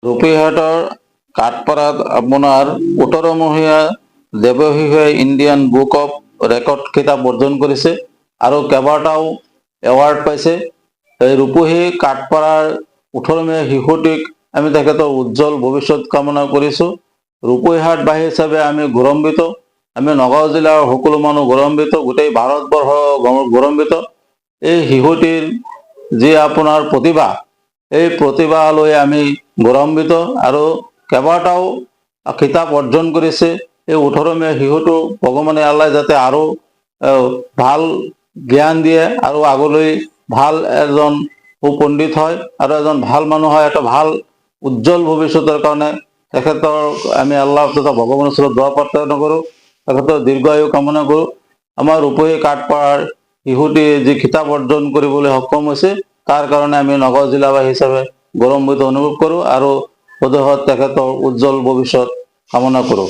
ৰূপীহাটৰ কাঠপাৰাত আপোনাৰ ১৮ মহীয়া দেৱশিশুৱে Indian book of record কিতাপ অৰ্জন কৰিছে আৰু কেইবাটাও এৱাৰ্ড পাইছে। এই ৰূপহী কাঠপাৰাৰ ১৮ মহীয়া শিশুটিক আমি তেখেতৰ উজ্জ্বল ভৱিষ্যত কামনা কৰিছোঁ। ৰূপহীহাটবাসী হিচাপে আমি গৌৰৱান্বিত, আমি নগাঁও জিলাৰ সকলো মানুহ গৌৰৱান্বিত, গোটেই ভাৰতবৰ্ষ গৌৰৱান্বিত। এই শিশুটিৰ যি আপোনাৰ প্ৰতিভা, এই প্ৰতিভা লৈ আমি গৌৰৱান্বিত আৰু কেইবাটাও কিতাপ অৰ্জন কৰিছে। এই ১৮ মহীয়া শিশুটো ভগৱানে আল্লাহ যাতে আৰু ভাল জ্ঞান দিয়ে আৰু আগলৈ ভাল এজন সুপণ্ডিত হয় আৰু এজন ভাল মানুহ হয়, এটা ভাল উজ্জ্বল ভৱিষ্যতৰ কাৰণে তেখেতৰ আমি আল্লাহ তথা ভগৱানৰ ওচৰত দোৱা প্ৰাৰ্থনা কৰোঁ, তেখেতৰ দীৰ্ঘায়ু কামনা কৰোঁ। আমাৰ ৰূপহী কাঠপাৰাৰ শিশুটি যি কিতাপ অৰ্জন কৰিবলৈ সক্ষম হৈছে, তাৰ কাৰণে আমি নগাঁও জিলাবাসী হিচাপে গৌৰৱান্বিত অনুভৱ কৰোঁ আৰু সদৌ তেখেতৰ উজ্জ্বল ভৱিষ্যত কামনা কৰোঁ।